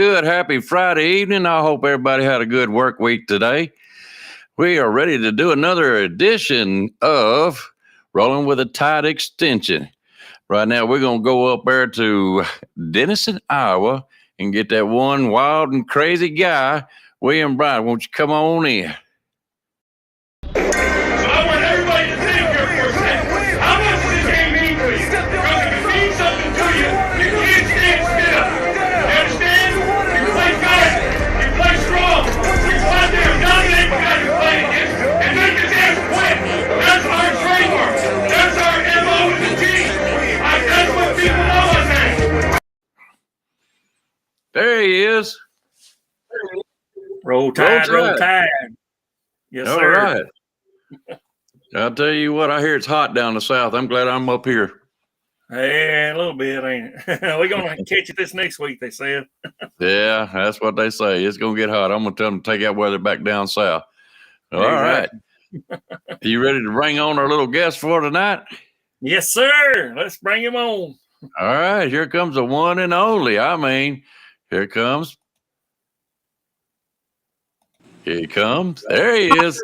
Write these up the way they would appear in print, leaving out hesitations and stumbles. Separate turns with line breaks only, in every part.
good. Happy Friday evening. I hope everybody had a good work week today. We are ready to do another edition of Rolling with a Tide Extension. Right now, we're going to go up there to Denison, Iowa, and get that one wild and crazy guy, William Bryant. Won't you come on in?
I want everybody to think here for a second. How much does this game mean to you? Because if it means something to you, you can't stand still. You understand? You play good. You play strong. You go out there and dominate the guy you're playing against and make the damn quit. That's our trademark. That's our MO with the team. That's what people know us as.
There he is.
Roll Tide, roll Tide. Yes,
all
sir.
Right. I'll tell you what, I hear it's hot down the south. I'm glad I'm up here.
Hey, a little bit, ain't it? We're going to catch it this next week, they said.
Yeah, that's what they say. It's going to get hot. I'm going to tell them to take that weather back down south. All right. You ready to bring on our little guest for tonight?
Yes, sir. Let's bring him on.
All right. Here comes the one and only. Here comes. Here he comes. There he is.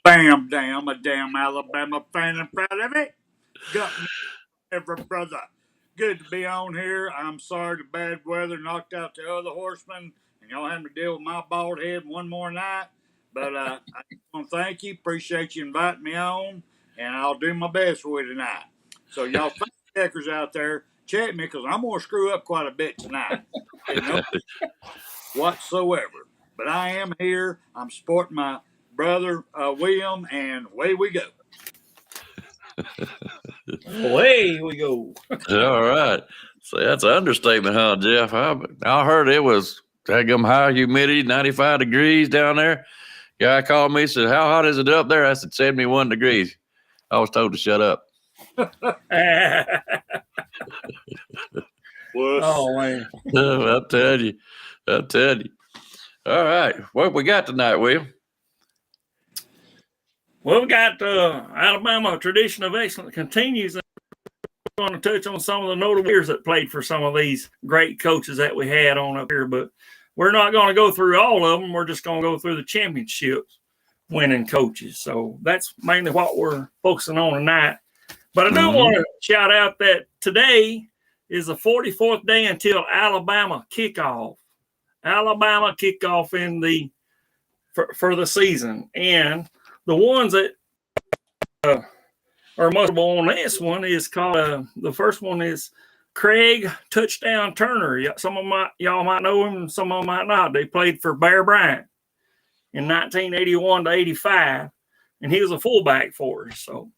Bam, damn, a damn Alabama fan in front of it. Got me ever, brother. Good to be on here. I'm sorry the bad weather knocked out the other horsemen, and y'all having to deal with my bald head one more night. But I want to thank you. Appreciate you inviting me on, and I'll do my best for you tonight. So y'all fact checkers out there, check me because I'm going to screw up quite a bit tonight. Whatsoever. But I am here. I'm supporting my brother William, and away we go.
Away we go.
All right. So that's an understatement, huh, Jeff? I heard it was high humidity, 95 degrees down there. Guy called me, said, "How hot is it up there?" I said, 71 degrees. I was told to shut up.
Oh, man.
I'll tell you. All right. What we got tonight, William?
Well, we got Alabama tradition of excellence continues. I'm going to touch on some of the notable players that played for some of these great coaches that we had on up here, but we're not going to go through all of them. We're just going to go through the championships winning coaches. So that's mainly what we're focusing on tonight. But I do want to shout out that today is the 44th day until Alabama kickoff. Alabama kickoff in for the season. And the ones that are most on this one is called the first one is Craig Touchdown Turner. Some of y'all might know him, some of them might not. They played for Bear Bryant in 1981 to 85, and he was a fullback for us. So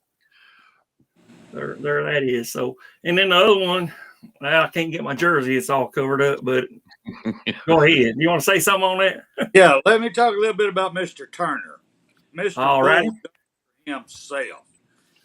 there that is. So, and then the other one, I can't get my jersey; it's all covered up. But go ahead. You want to say something on that?
Yeah, let me talk a little bit about Mr. Turner. Mr.
All right.
Himself.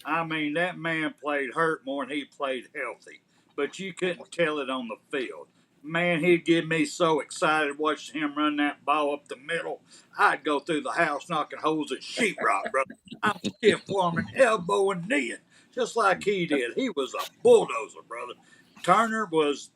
I mean, that man played hurt more than he played healthy, but you couldn't tell it on the field. Man, he'd get me so excited watching him run that ball up the middle. I'd go through the house knocking holes at sheetrock, brother. I'm stiff arming, elbow and kneeing, just like he did. He was a bulldozer, brother. Turner was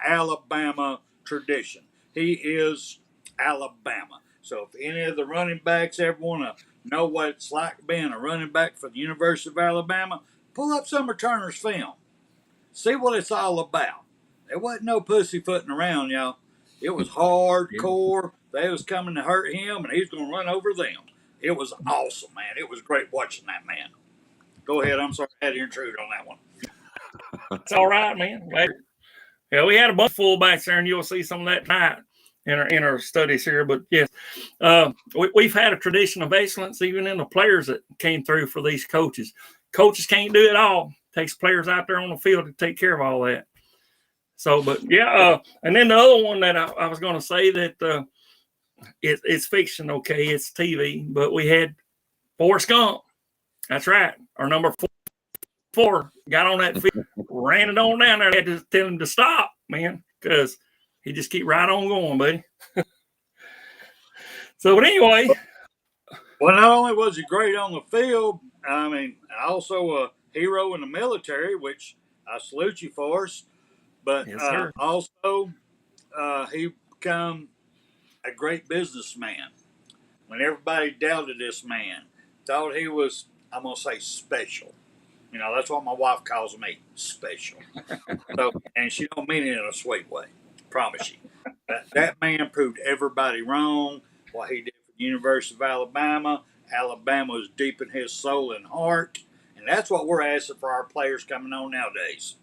Alabama tradition. He is Alabama. So if any of the running backs ever want to know what it's like being a running back for the University of Alabama, pull up some of Turner's film. See what it's all about. There wasn't no pussyfooting around, y'all. It was hardcore. They was coming to hurt him, and he's going to run over them. It was awesome, man. It was great watching that man. Go ahead. I'm sorry I had to intrude on that one.
It's all right, man. Yeah, we had a bunch of fullbacks there, and you'll see some of that tonight in our studies here. But yes, we've had a tradition of excellence even in the players that came through for these coaches. Coaches can't do it all. It takes players out there on the field to take care of all that. So, but yeah, and then the other one that I was going to say that it's fiction, okay, it's TV, but we had Forrest Gump. That's right, our number four got on that field, ran it on down there. I had to tell him to stop, man, because he just keep right on going, buddy. So, but anyway.
Well, not only was he great on the field, I mean, also a hero in the military, which I salute you for us. But
yes,
also, he become a great businessman. When everybody doubted this man, thought he was, I'm going to say, special. You know, that's what my wife calls me, special. So, and she don't mean it in a sweet way. Promise you. That man proved everybody wrong. What he did for the University of Alabama. Alabama was deep in his soul and heart. And that's what we're asking for our players coming on nowadays.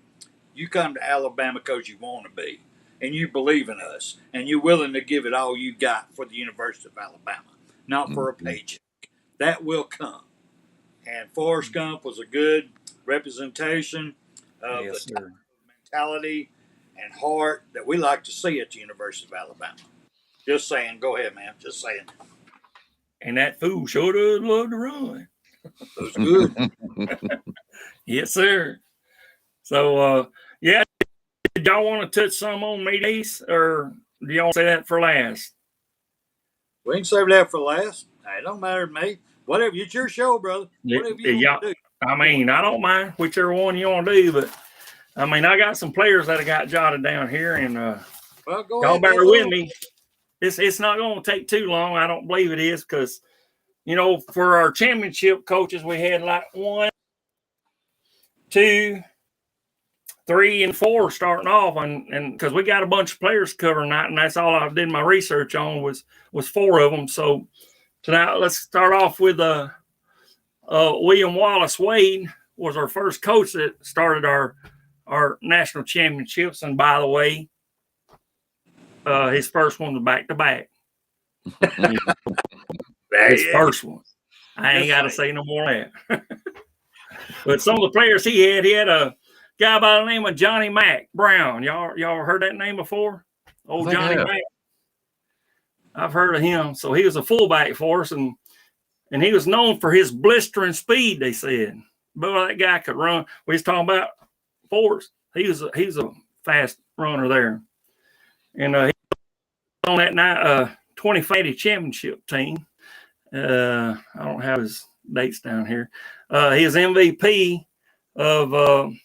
You come to Alabama because you want to be. And you believe in us. And you're willing to give it all you got for the University of Alabama. Not for a paycheck. That will come. And Forrest Gump was a good representation of the type of mentality and heart that we like to see at the University of Alabama. Just saying. Go ahead, man. Just saying.
And that fool sure does love to run.
It was good.
Yes, sir. So, yeah, did y'all want to touch some on media days, or do y'all say that for last?
We can save that for last. It don't matter to me. Whatever. It's your show, brother. Whatever you want to do.
I mean, I don't mind whichever one you want to do, but I mean, I got some players that I got jotted down here, and
Well, go
y'all
ahead.
bear with me. It's not going to take too long. I don't believe it is, because, you know, for our championship coaches, we had like 1, 2, 3, and 4 starting off, and because we got a bunch of players covering that, and that's all I did my research on was 4 of them. So tonight, let's start off with William Wallace Wade was our first coach that started our national championships, and by the way, his first one was back-to-back. His first one. I ain't got to say no more than that. But some of the players he had a guy by the name of Johnny Mack Brown. Y'all heard that name before? Old Johnny Mack. I've heard of him. So he was a fullback for us, and he was known for his blistering speed, they said. But that guy could run. We was talking about Forrest. He's a fast runner there. And he was on that 2050 championship team. I don't have his dates down here. He was MVP of the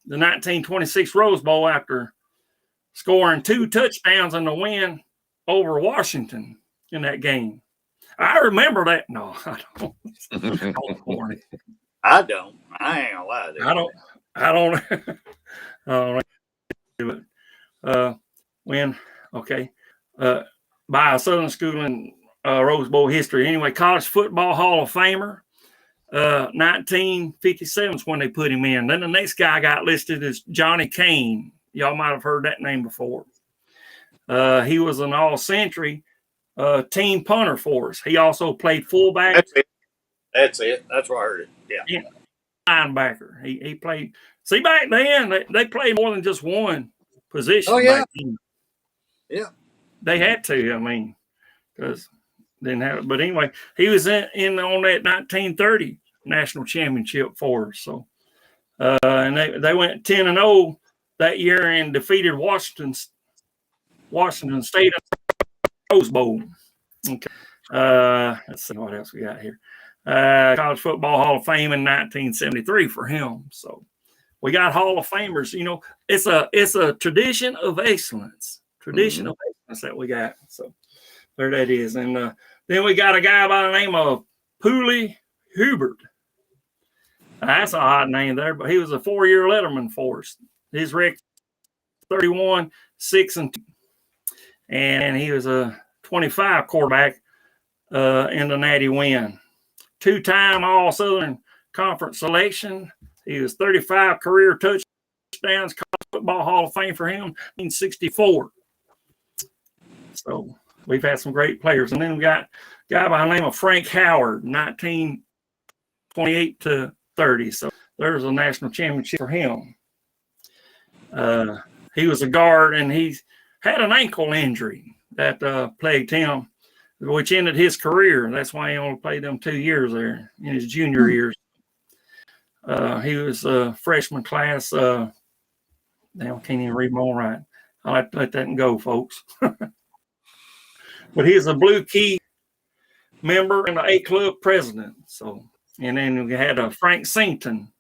1926 Rose Bowl after scoring 2 touchdowns in the win over Washington in that game. I remember that. No, I don't.
I don't. I ain't gonna lie to you.
I don't. By a Southern School in Rose Bowl history. Anyway, College Football Hall of Famer. 1957 is when they put him in. Then the next guy got listed as Johnny Kane. Y'all might have heard that name before. He was an all-century team punter for us. He also played fullback.
That's it. That's where I heard it. Yeah.
Linebacker. He played. See, back then, they played more than just one position.
Oh, yeah.
Back then.
Yeah.
They had to, I mean, because didn't have it. But anyway, he was in on that 1930 national championship for us. So, and they went 10-0 that year and defeated Washington State in the Rose Bowl. Okay. Let's see what else we got here. College Football Hall of Fame in 1973 for him. So we got Hall of Famers. You know, it's a tradition of excellence. Of excellence that we got. So there that is. And then we got a guy by the name of Pooley Hubert. That's an odd name there, but he was a 4-year letterman for us. His record 31, 6, and 2. And he was a 25 quarterback in the Natty win. 2-time All-Southern Conference selection. He was 35 career touchdowns, College Football Hall of Fame for him in 1964. So we've had some great players. And then we got a guy by the name of Frank Howard, 1928 to 30. So there's a national championship for him. He was a guard, and he had an ankle injury that plagued him, which ended his career. That's why he only played them 2 years there in his junior years. He was a freshman class. Now I can't even read more right. I'll have to let that go, folks. But he's a Blue Key member and an A-Club president. So, and then we had Frank Singleton.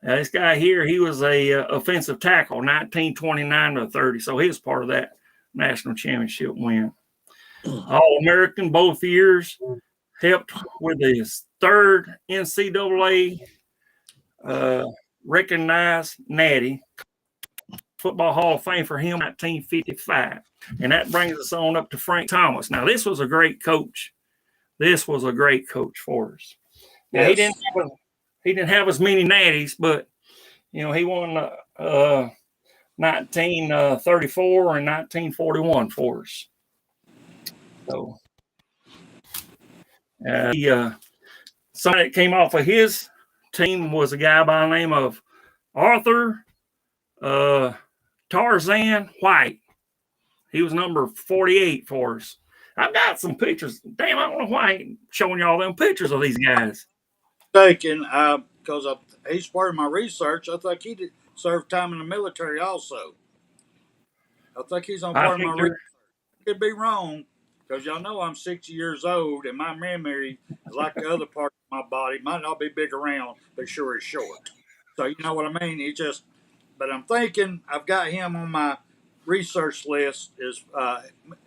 This guy here, he was a offensive tackle, 1929 to 30. So he was part of that national championship win. All-American both years, helped with his third NCAA recognized natty, Football Hall of Fame for him, 1955. And that brings us on up to Frank Thomas. Now, this was a great coach. This was a great coach for us. Now,
Yes.
he didn't have as many natties, but, you know, he won 1934 and 1941 for us. So, somebody that came off of his team was a guy by the name of Arthur Tarzan White. He was number 48 for us. I've got some pictures. Damn, I don't know why I ain't showing y'all them pictures of these guys.
Taken, because he's part of my research. I think he did serve time in the military also. I think he's on part of my research. Could be wrong, because y'all know I'm 60 years old, and my memory, like the other part of my body, might not be big around, but sure is short. So you know what I mean? But I'm thinking I've got him on my research list as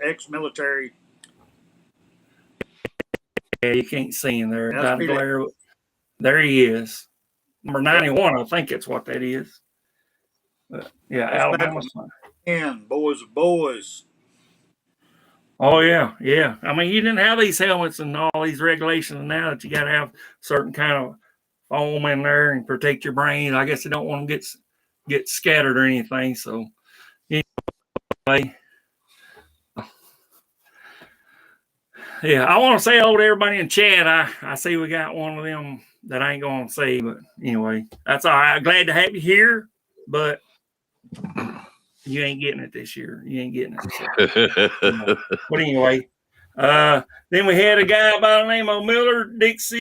ex-military.
Yeah, you can't see him there.
That's pretty-
Glare. There he is. Number 91, I think it's what that is. But, yeah,
That's
Alabama's fine.
And boys.
Oh, yeah, yeah. I mean, you didn't have these helmets and all these regulations now that you got to have certain kind of foam in there and protect your brain. I guess they don't want to get scattered or anything. So, anyway. Yeah, I want to say hello to everybody in chat. I see we got one of them that I ain't going to say, but anyway, that's all right. Glad to have you here, but you ain't getting it this year. You ain't getting it. So, but anyway, then we had a guy by the name of Miller Dixie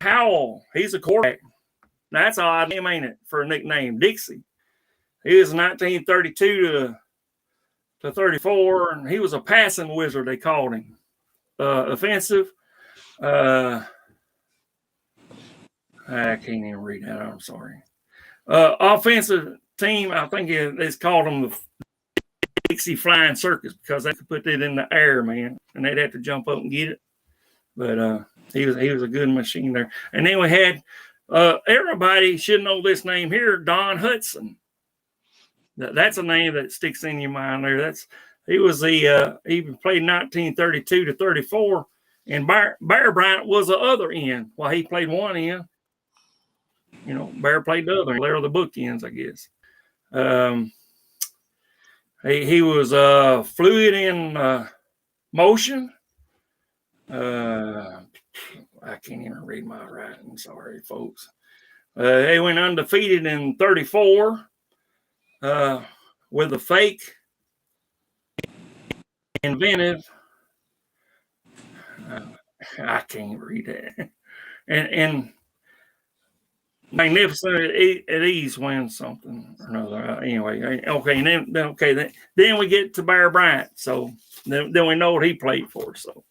Howell. He's a quarterback. Now, that's an odd name, ain't it, for a nickname, Dixie. He was 1932 to 34, and he was a passing wizard, they called him. Offensive. I can't even read that. I'm sorry. Offensive team, I think it's called them the Dixie Flying Circus because they could put that in the air, man, and they'd have to jump up and get it. But he was a good machine there. And then we had everybody should know this name here, Don Hudson. That's a name that sticks in your mind there. He was he played 1932 to 34, and Bear Bryant was the other end while he played one end. You know, Bear played the other. They were the bookends, I guess. He was fluid in motion. I can't even read my writing. Sorry, folks. They went undefeated in 34 with a fake, inventive. I can't read that. And magnificent at ease wins something or another. Anyway, okay, and then we get to Bear Bryant. So then we know what he played for. So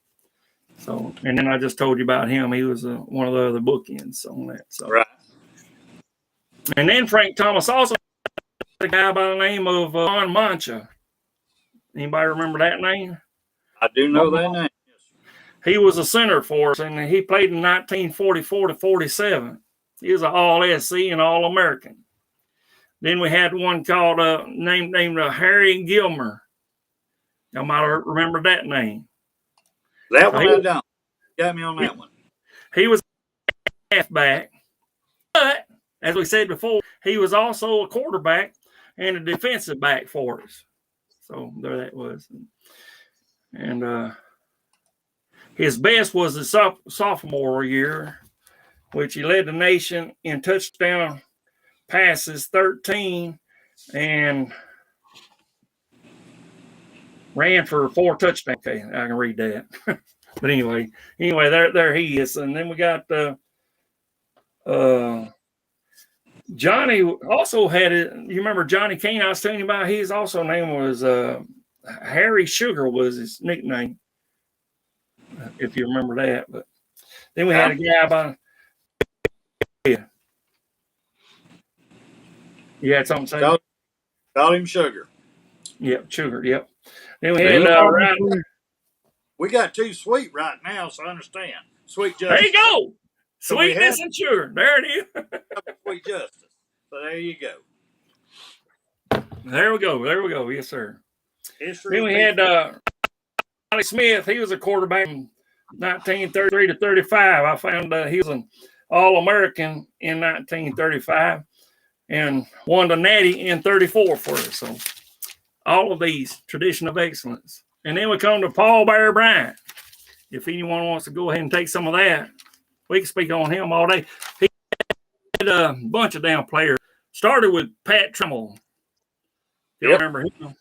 and then I just told you about him. He was one of the other bookends on that. So
Right.
And then Frank Thomas also a guy by the name of Von Mancha. Anybody remember that name?
I do know that name.
He was a center for us, and he played in 1944 to 47. He was an All-SC and All-American. Then we had one called named Harry Gilmer. Y'all might remember that name.
That one I don't. Got me on that one.
He was a halfback, but as we said before, he was also a quarterback and a defensive back for us. So there that was. And his best was his sophomore year, which he led the nation in touchdown passes, 13, and ran for 4 touchdowns. Okay, I can read that. But anyway, there he is. And then we got Johnny also had it. You remember Johnny Kane I was telling you about? His also name was Harry Sugar was his nickname, if you remember that. But then we had a guy by you had something to say?
Called him Sugar.
Yep, Sugar. Yep. Then we had right.
We got too sweet right now, so I understand. Sweet Justice.
There you go.
So
Sweetness and sugar. There it is.
Sweet Justice. So there you go.
There we go. There we go. Yes, sir.
History.
Then we had Alex Smith. He was a quarterback from 1933 to 35. I found he was an All-American in 1935 and won the Natty in 34 for us. So all of these, tradition of excellence. And then we come to Paul Bear Bryant. If anyone wants to go ahead and take some of that, we can speak on him all day. He had a bunch of damn players. Started with Pat Tremble. You remember him?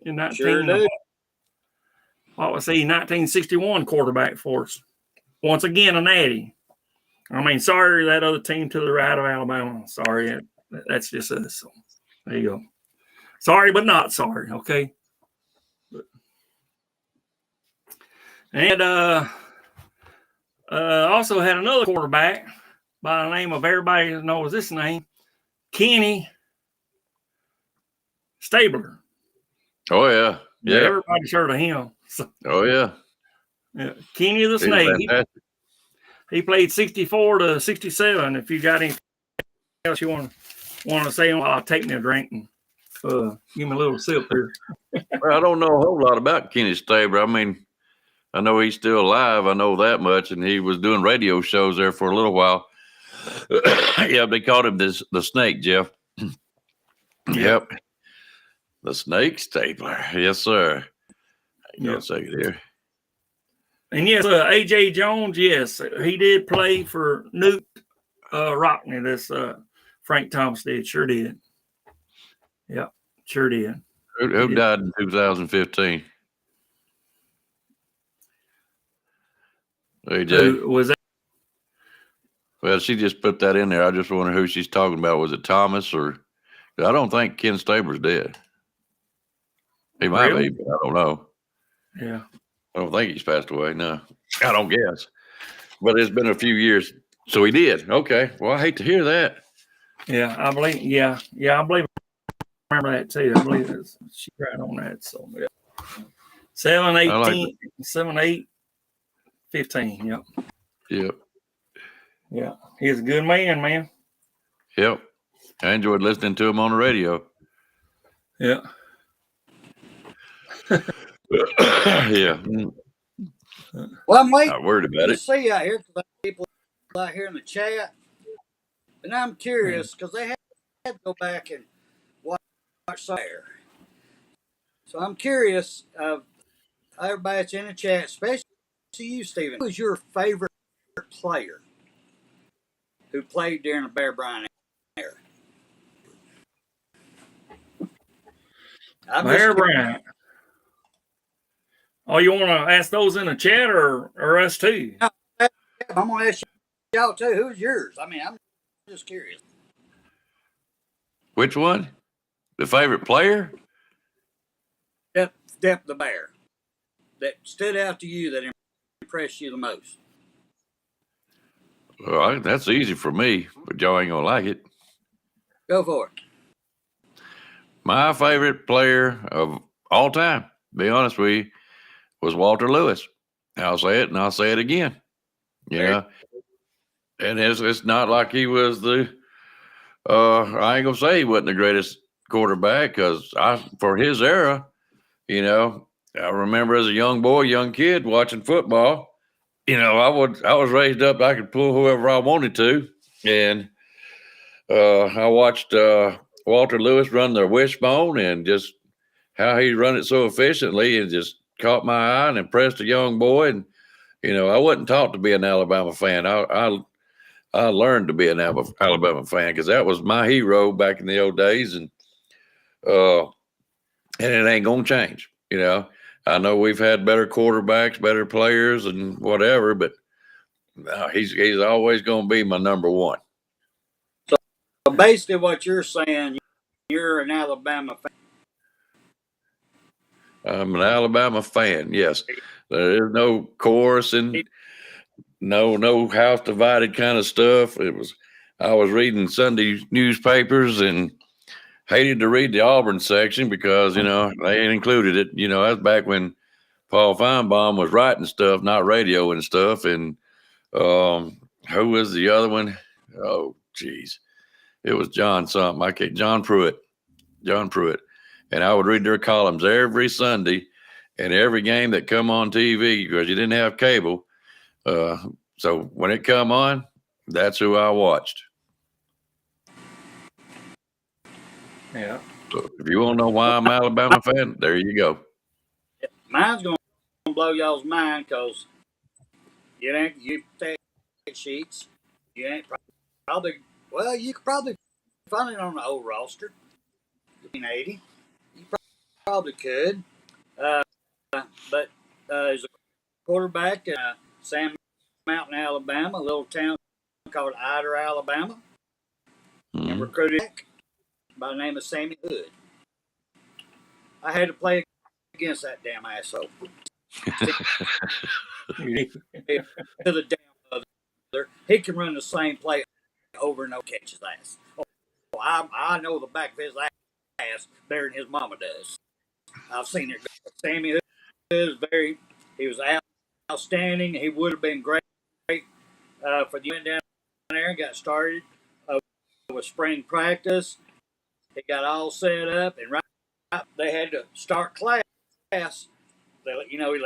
In 1961 quarterback for us. Once again, a Natty. I mean, sorry, that other team to the right of Alabama. Sorry, that's just us. So, there you go. Sorry, but not sorry, okay? And also had another quarterback by the name of, everybody knows this name, Kenny Stabler.
Oh, yeah. Yeah.
Everybody's heard of him. So,
oh, yeah.
Kenny the Snake. He played 64 to 67. If you got anything else you want to say, I'll take me a drink and give me a little sip here.
Well, I don't know a whole lot about Kenny Stabler. I mean, I know he's still alive. I know that much. And he was doing radio shows there for a little while. Yeah, they called him the Snake, Jeff. Yep. The Snake Stabler. Yes, sir. Hang on a second here.
And yes, A.J. Jones, yes, he did play for Newt Rockney. This Frank Thomas did. Sure did. Yeah, sure did.
Who died in 2015? AJ.
Was that?
Well, she just put that in there. I just wonder who she's talking about. Was it Thomas or? I don't think Ken Stabler's dead. He might be, but I don't know.
Yeah.
I don't think he's passed away. No, I don't guess. But it's been a few years. So he did. Okay. Well, I hate to hear that.
Yeah, I believe. Yeah, I believe. I remember that too. I believe she's right on that. So yeah. 7-18, 7-8-15. Yep.
Yep.
Yeah. He's a good man.
Yep. I enjoyed listening to him on the radio.
Yeah.
Yeah.
Well, I'm waiting.
Not worried about it.
See out here, because people out here in the chat, and I'm curious because they had to go back and watch there. So I'm curious of everybody that's in the chat, especially you, Stephen. Who was your favorite player who played during the Bear Bryant era?
Bear Bryant. Oh, you want to ask those in the chat or us too?
I'm going to ask y'all too. Who's yours? I mean, I'm just curious.
Which one? The favorite player?
Step the Bear. That stood out to you, that impressed you the most.
Well, that's easy for me, but y'all ain't going to like it.
Go for it.
My favorite player of all time, to be honest with you, was Walter Lewis. I'll say it and I'll say it again. Yeah. And it's not like he was I ain't gonna say he wasn't the greatest quarterback, because for his era, I remember as a young kid watching football, I was raised up, I could pull whoever I wanted to. And I watched Walter Lewis run the wishbone, and just how he run it so efficiently, and just caught my eye and impressed a young boy. And, I wasn't taught to be an Alabama fan. I learned to be an Alabama fan, because that was my hero back in the old days. And it ain't going to change. I know we've had better quarterbacks, better players and whatever, but he's always going to be my number one.
So basically what you're saying, you're an Alabama fan.
I'm an Alabama fan. Yes, there is no chorus and no house divided kind of stuff. I was reading Sunday newspapers, and hated to read the Auburn section because, they ain't included it. That's back when Paul Feinbaum was writing stuff, not radio and stuff. And who was the other one? Oh, geez. It was John something. John Pruitt. And I would read their columns every Sunday and every game that come on TV because you didn't have cable. So when it come on, that's who I watched.
Yeah.
So
if you want to know why I'm an Alabama fan, there you go.
Mine's going to blow y'all's mind because you take sheets. You ain't probably, you could probably find it on the old roster. 1980. You probably could. But there's a quarterback in Sam Mountain, Alabama, a little town called Ida, Alabama, and recruited by the name of Sammy Hood. I had to play against that damn asshole. To the damn other. He can run the same play over and over, catch his ass. I know the back of his ass better than his mama does. I've seen it go. Sammy Hood he was outstanding. He would have been great for the went down there and got started with spring practice. He got all set up, and right they had to start class. He let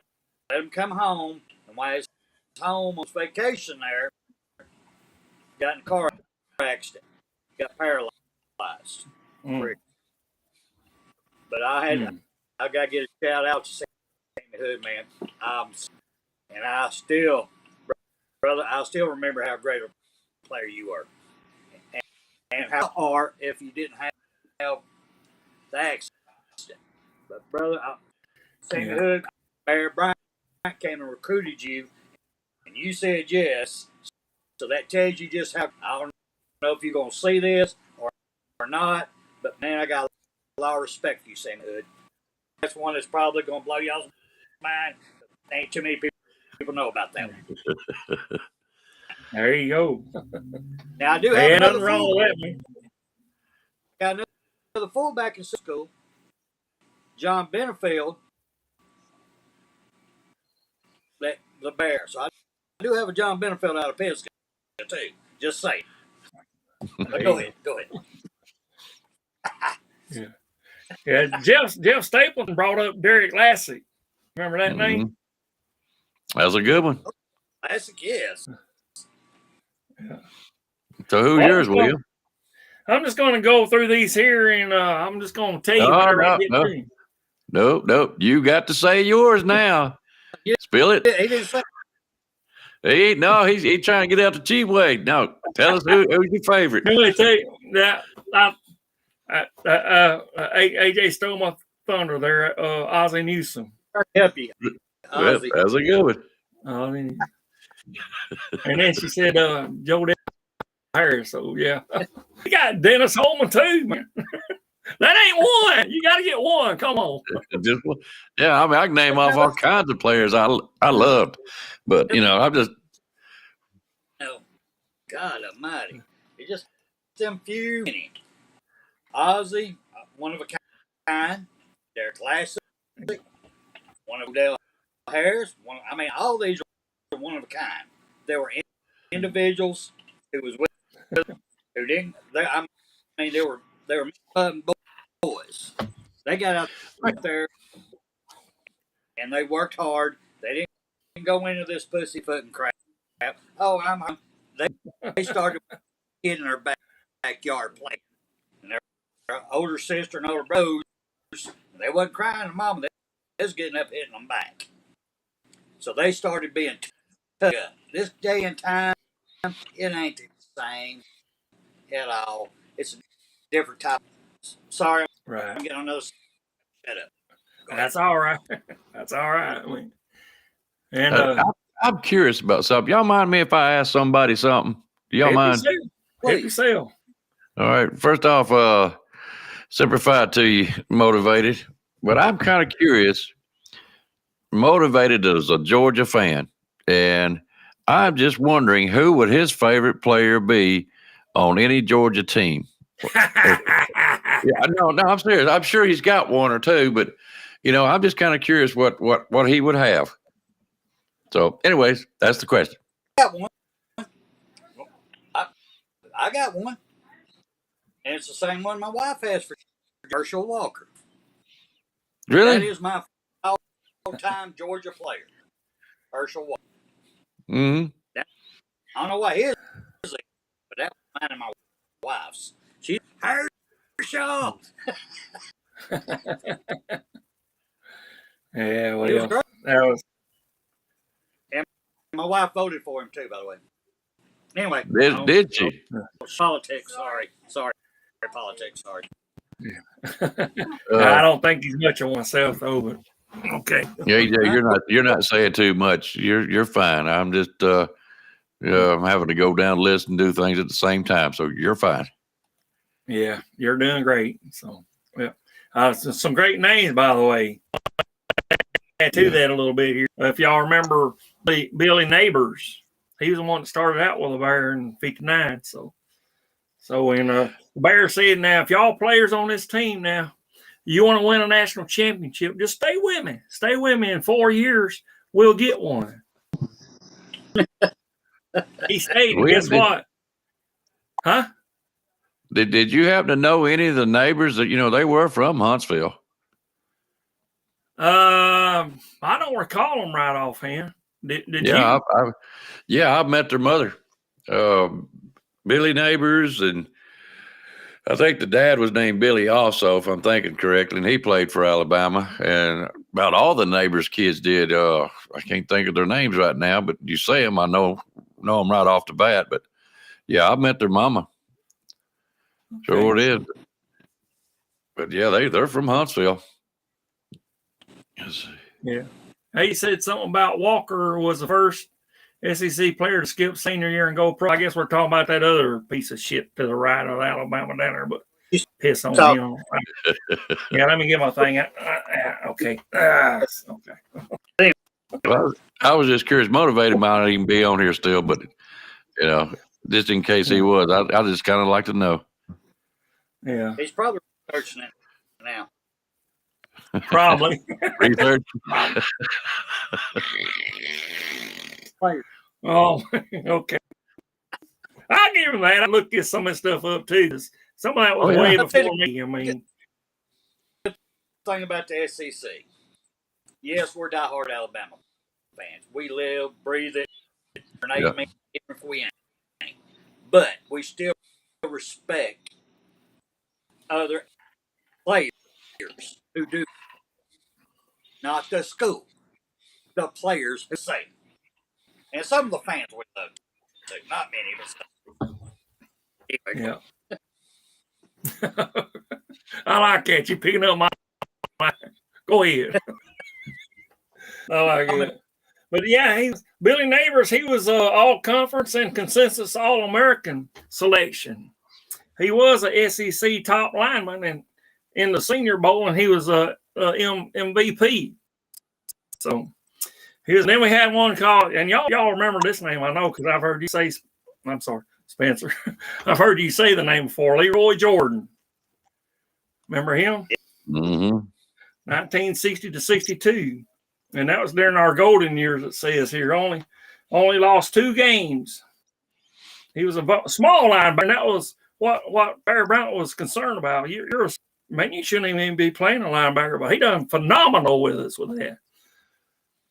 him come home, and while he's home on vacation there, got in a car accident, got paralyzed. But I got to get a shout out to Sammy Hood, man. And I still remember how great a player you were, and how hard if you didn't have the accident. But brother, Sammy Hood, Bryant came and recruited you, and you said yes. So that tells you just how. I don't know if you're gonna see this or not, but man, I got a lot of respect for you, Sammy Hood. That's one that's probably gonna blow y'all's mind. Ain't too many people know about that one.
There you go.
Now I do have
nothing wrong with that, man.
Got another fullback in school, John Benefield, the Bear. So I do have a John Benefield out of Pisgah too. Just saying. But go ahead.
Yeah, Jeff Stapleton brought up Derek Lassie. Remember that name?
That was a good one.
Classic, yes.
Yeah.
So who's yours, William?
I'm just going to go through these here, and I'm just going to tell you whenever I get through.
Nope. You got to say yours now. Spill it.
He didn't say.
He's trying to get out the cheap way. No, tell us who's your favorite.
Let me tell you that AJ stole my thunder there. Ozzie Newsome.
I'll help you.
That was a good one.
And then she said Joe Harris. So yeah, you got Dennis Holman too, man. That ain't one. You got to get one. Come on.
Just one. Yeah, I can name off all kinds of players I loved, but I'm just.
Oh, God Almighty! It's just them few. Ozzie, one of a kind. Derek Lassie, one of Dale Harris. All these are one of a kind. There were individuals who was with who didn't. They were boys. They got out there and they worked hard. They didn't go into this pussyfooting crap. Oh, they started in their backyard playing. And their older sister and older brothers, they wasn't crying to mama. They was getting up hitting them back. So they started being tough. This day and time, it ain't the same at all. It's a different type. Sorry,
right.
I'm getting another shut up.
That's all right. That's all right. And
I'm curious about something. Y'all mind me if I ask somebody something? Y'all mind?
Help yourself.
All right. First off, simplified to you, motivated. But I'm kind of curious. Motivated as a Georgia fan, and I'm just wondering who would his favorite player be on any Georgia team. Yeah, no, I'm serious. I'm sure he's got one or two, but I'm just kind of curious what he would have. So, anyways, that's the question.
I got one. I got one, and it's the same one my wife has for Herschel Walker.
Really?
That is my all-time Georgia player, Herschel Walker.
Mm-hmm.
I don't know what his is, but that was mine and my wife's. She's Herschel.
Yeah, well,
He was great.
that was.
And my wife voted for him too, by the way. Anyway,
Did she?
Politics. Sorry, politics. Sorry.
I don't think he's much of myself though, but okay.
Yeah, you're not saying too much. You're fine. I'm just I'm having to go down the list and do things at the same time, so you're fine.
Yeah, you're doing great. So, yeah, some great names, by the way. Add to that a little bit here. If y'all remember Billy Neighbors, he was the one that started out with the Bear in '59. So when the Bear said, "Now, if y'all players on this team now, you want to win a national championship, just stay with me. Stay with me. In 4 years, we'll get one." He stayed. And guess what? Huh?
Did you happen to know any of the neighbors that they were from Huntsville?
I don't recall them right offhand. Did you?
I've met their mother, Billy Neighbors, and I think the dad was named Billy also, if I'm thinking correctly, and he played for Alabama. And about all the Neighbors kids did. I can't think of their names right now, but you say them, I know them right off the bat. But yeah, I've met their mama. Okay. Sure did. But yeah, they're from Huntsville.
Yeah. He said something about Walker was the first SEC player to skip senior year and go pro. I guess we're talking about that other piece of shit to the right of Alabama down there, but piss on him. Yeah, let me get my thing out. Okay. Okay.
Well, I was just curious, motivated might not even be on here still, but just in case he was, I just kind of like to know.
Yeah.
He's probably researching it now.
Probably.
Research.
Oh, okay. I'll give him that. I looked at some of that stuff up too. Some of that was way before me. I mean,
the thing about the SEC, yes, we're diehard Alabama fans. We live, breathe it. Even if we ain't, but we still respect other players who do. Not the school, the players who say. And some of the fans would love to, not many, but
yeah. I like that. You picking up my go ahead. I like it. But yeah, Billy Neighbors, he was all conference and consensus All-American selection. He was a SEC top lineman and in the Senior Bowl, and he was a MVP. So then we had one called, and y'all remember this name, I know, because I've heard you say, I'm sorry, Spencer. I've heard you say the name before, Leroy Jordan. Remember him?
Mm-hmm.
1960 to 62. And that was during our golden years, it says here. Only lost 2 games. He was a small linebacker, and that was what Barry Bryant was concerned about. You shouldn't even be playing a linebacker, but he done phenomenal with us with that.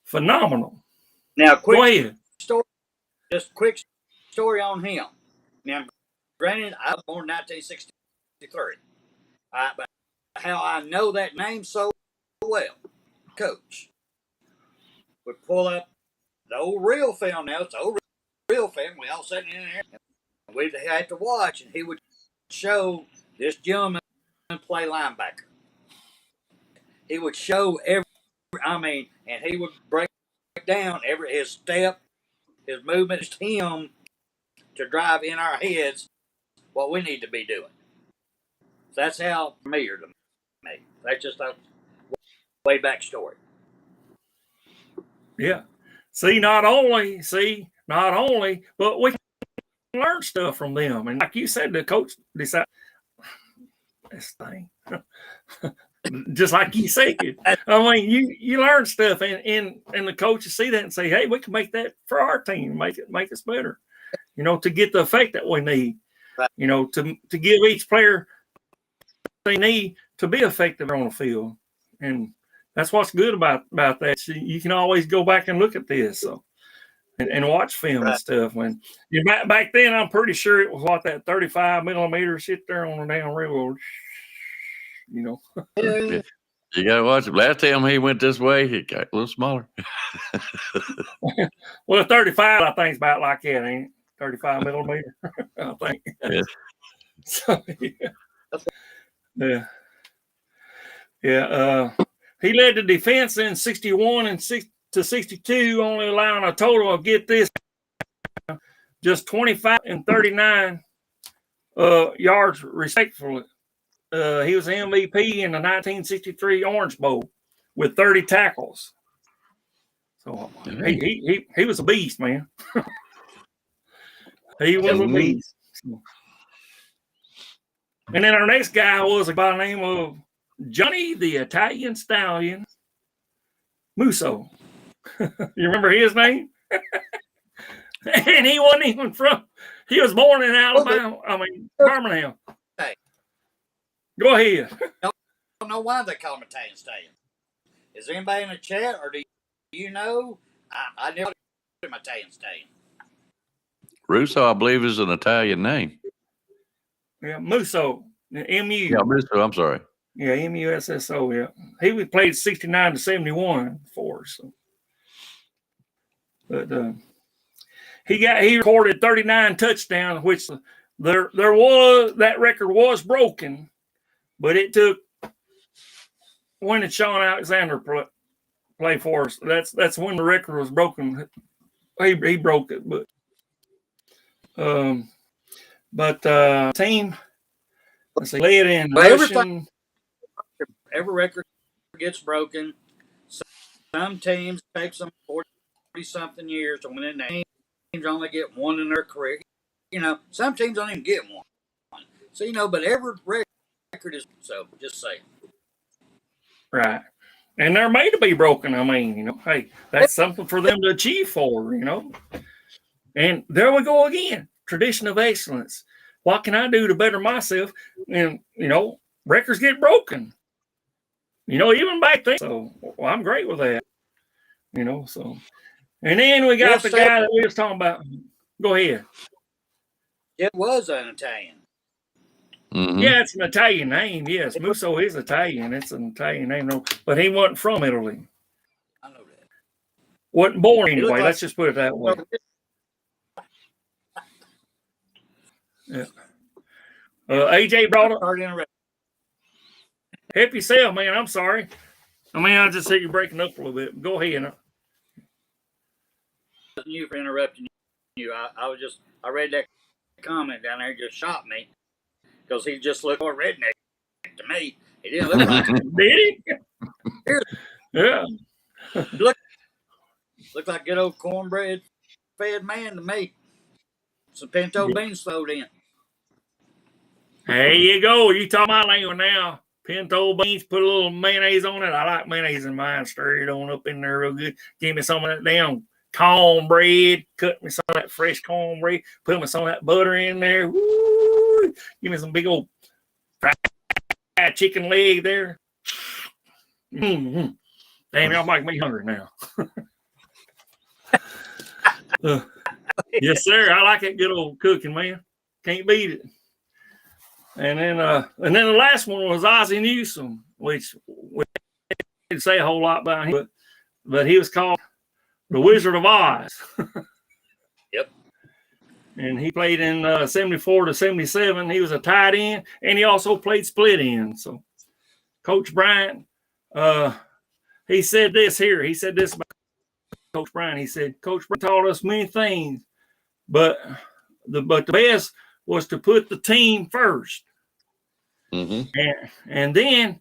Phenomenal.
Now,
go ahead.
Quick story on him. Now, granted, I was born in 1963. But how I know that name so well, Coach would pull up the old reel film. Now it's the old reel film. We all sitting in there, and we had to watch, and he would show this gentleman play linebacker. He would show and he would break down his step, his movement, just him to drive in our heads what we need to be doing. So that's how familiar to me. That's just a way back story.
Yeah. Not only, but we can learn stuff from them. And like you said, the coach decided, this thing. Just like you said. I mean, you learn stuff, and the coaches see that and say, hey, we can make that for our team, make us better, to get the effect that we need,
Right.
To give each player they need to be effective on the field. And that's what's good about that. So you can always go back and look at this and watch film and stuff. When back then, I'm pretty sure it was that 35 millimeter sit there on the damn railroad.
Yeah. You got to watch it. Last time he went this way, he got a little smaller.
Well, 35, I think, is about like that, ain't it? 35 millimeter, I think.
Yeah.
So, yeah. He led the defense in 61 and 62, only allowing a total of, get this, just 25 and 39 yards respectively. He was MVP in the 1963 Orange Bowl with 30 tackles. So he was a beast, man. He was a beast. And then our next guy was by the name of Johnny the Italian Stallion Musso. You remember his name? And he wasn't even he was born in Alabama. Birmingham.
Hey.
Go ahead.
I don't know why they call him Italian Stallion. Is anybody in the chat, or do you know? I never called him Italian Stallion.
Russo, I believe, is an Italian name.
Yeah, Musso. M-U.
Yeah, Russo, I'm sorry.
Yeah, M-U-S-S-O, yeah. He played 69 to 71 for us. So. But he recorded 39 touchdowns, which that record was broken, but it took when did Sean Alexander play for us? That's when the record was broken. He broke it, but team, let's see, led in rushing.
Every record gets broken. Some teams take some 40-something years to win it. Teams only get one in their career. Some teams don't even get one. So, but every record is, so just saying.
Right. And they're made to be broken. I mean, hey, that's something for them to achieve for, And there we go again. Tradition of excellence. What can I do to better myself? And, records get broken. Even back then. So I'm great with that. So. And then we got the guy that we was talking about. Go ahead.
It was an Italian.
Mm-hmm.
Yeah, it's an Italian name. Yes, Musso is Italian. It's an Italian name, but he wasn't from Italy.
I know that.
Wasn't born anyway. Let's just put it that way. Yeah. AJ brought up. Help yourself, man. I'm sorry. I just see you breaking up a little bit. Go ahead.
You for interrupting you. I read that comment down there, just shot me because he just looked more redneck to me. He didn't look like
Did he? Yeah.
Looked like good old cornbread fed man to me. Some pinto beans thrown in.
There you go. You talking my language now. Pinto beans, put a little mayonnaise on it. I like mayonnaise in mine. Stir it on up in there real good. Give me some of that damn cornbread. Cut me some of that fresh cornbread. Put me some of that butter in there. Woo! Give me some big old fried chicken leg there. Mm-hmm. Damn, y'all make me hungry now. Yes, sir. I like that good old cooking, man. Can't beat it. And then the last one was Ozzie Newsome, which we didn't say a whole lot about him, but he was called the Wizard of Oz.
Yep.
And he played in 74 to 77. He was a tight end, and he also played split end. So, Coach Bryant, he said this here. He said this about Coach Bryant. He said, Coach Bryant taught us many things, but the best was to put the team first.
Mm-hmm.
And then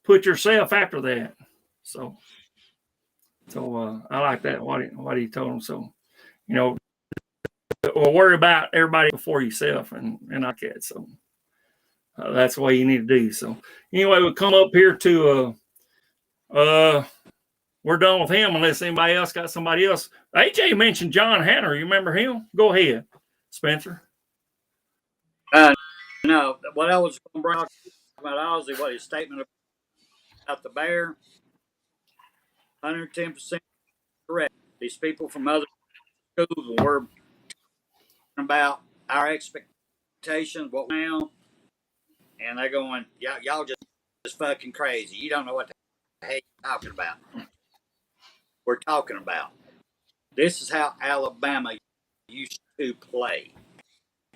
put yourself after that. So I like that. What he told him. So, or worry about everybody before yourself and like that. So, That's the way you need to do. So anyway, we'll come up here to we're done with him unless anybody else got somebody else. AJ mentioned John Hanner. You remember him? Go ahead, Spencer.
No, what I was going to bring up about Ozzy, what his statement about the bear, 110% correct. These people from other schools were talking about our expectations, what now, and they're going, y'all just fucking crazy. You don't know what the heck you're talking about. We're talking about. This is how Alabama used to play,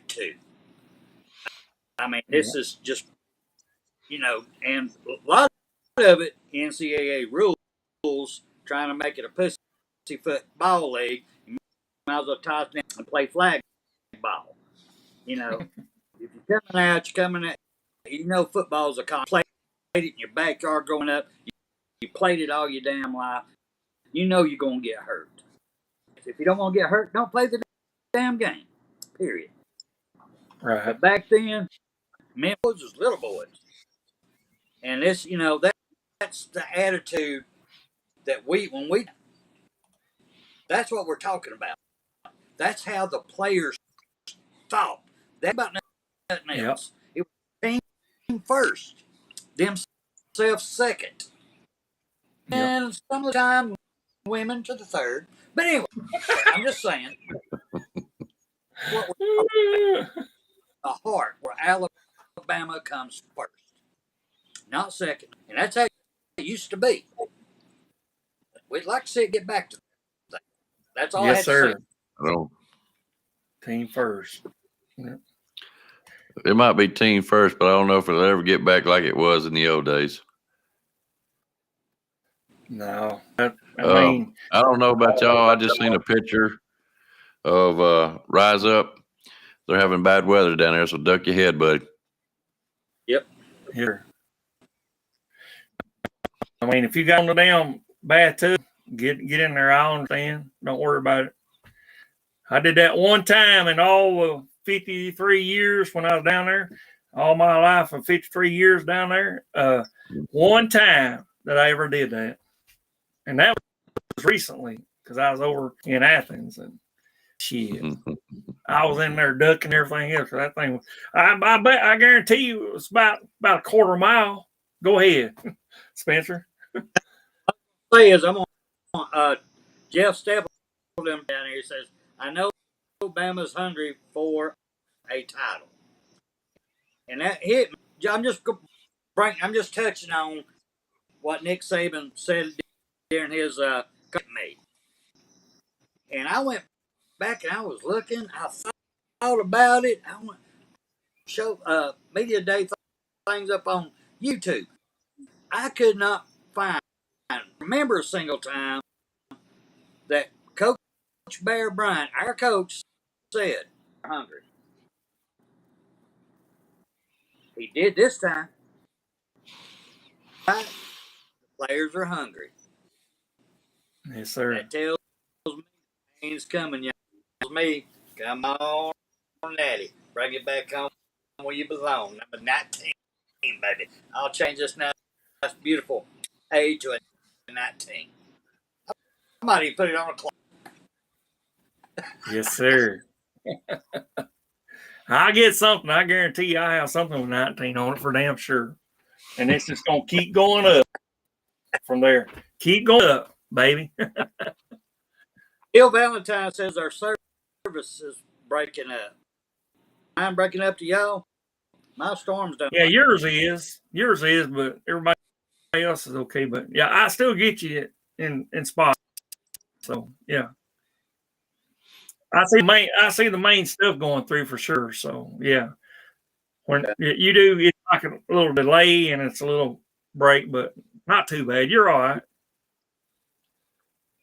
too. I mean, this is just, and a lot of it, NCAA rules, trying to make it a pussyfoot ball league. You might as well toss it and play flag ball. If you're coming out, football's a con. Played it in your backyard growing up. You played it all your damn life. You're going to get hurt. If you don't want to get hurt, don't play the damn game. Period.
Right.
But back then, men was little boys. And this, that's the attitude that that's what we're talking about. That's how the players thought. That about nothing else. Yep. It was team first, themselves second. Yep. And some of the time, women to the third. But anyway, I'm just saying. What we're talking about, the heart, where Alabama comes first, not second. And that's how it used to be. We'd like to see it get back to that. That's all I had to say.
Well,
team first. Yeah.
It might be team first, but I don't know if it'll ever get back like it was in the old days.
No. I mean,
I don't know about y'all. I just seen a picture of Rise Up. They're having bad weather down there, so duck your head, buddy.
Yep.
Here. I mean, if you got on the damn bathtub, get in there. I understand. Don't worry about it. I did that one time in all 53 years when I was down there. All my life of 53 years down there. One time that I ever did that. And that was recently because I was over in Athens and shit. I was in there ducking everything else. That thing, I guarantee you it was about a quarter mile. Go ahead, Spencer.
Say is I'm on Jeff Stapleton down here. He says, I know Alabama's hungry for a title. And that hit me. I'm just touching on what Nick Saban said during his meet. And I went back and I was looking. I thought about it. I went show media day things up on YouTube. I could not remember a single time that Coach Bear Bryant, our coach, said hungry. He did this time. The players are hungry.
Yes, sir.
That tells me it's coming. Tells me, come on, Natty. Bring it back home where you belong. Number 19, baby. I'll change this now. That's beautiful. A to a 19. I might even put it on a clock.
Yes, sir. I get something. I guarantee you I have something with 19 on it for damn sure. And it's just going to keep going up from there. Keep going up, baby.
Bill Valentine says our service is breaking up. I'm breaking up to y'all. My storm's done.
Yeah, yours is, but everybody else is okay. But yeah, I still get you in spots. So yeah, I see the main stuff going through for sure. So yeah, when you do, it's like a little delay and it's a little break, but not too bad. You're all right.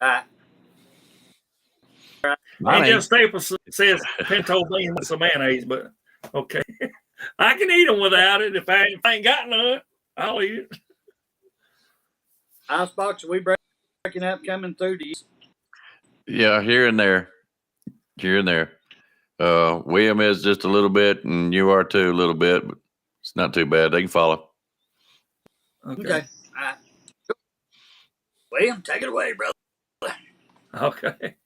All right.
And Jeff Staples says pinto beans with some mayonnaise, but okay. I can eat them without it. If I ain't got none, I'll eat it.
Icebox, are we breaking up coming through to you?
Yeah, here and there. William is just a little bit, and you are too a little bit, but it's not too bad. They can follow.
Okay. All right. William, take it away, brother.
Okay.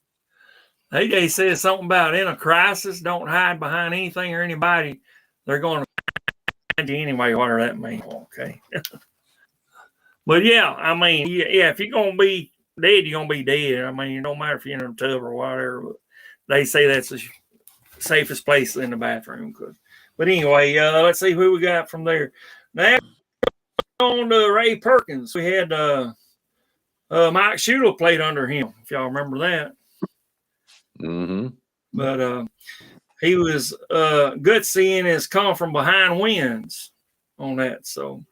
AJ says something about in a crisis, don't hide behind anything or anybody. They're going to find you anyway, whatever that means. Okay. But yeah, I mean, yeah, if you're going to be dead, you're going to be dead. I mean, it don't matter if you're in a tub or whatever. But they say that's the safest place in the bathroom. But anyway, let's see who we got from there. Now, on to Ray Perkins. We had Mike Shula played under him, if y'all remember that.
Mm-hmm.
But he was good seeing his come from behind wins on that. So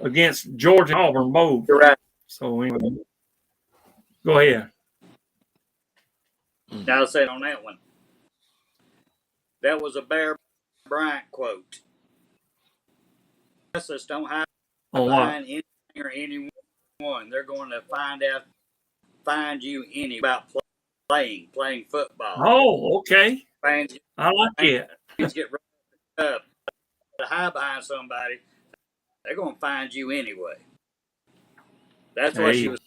against Georgia and Auburn both.
You're right.
So anyway, go ahead.
Now I said on that one. That was a Bear Bryant quote. Us don't hide behind anything or anyone. They're going to find you any about playing football.
Oh, okay.
Fans,
I like it.
get up to hide behind somebody. They're going to find you anyway. That's what she was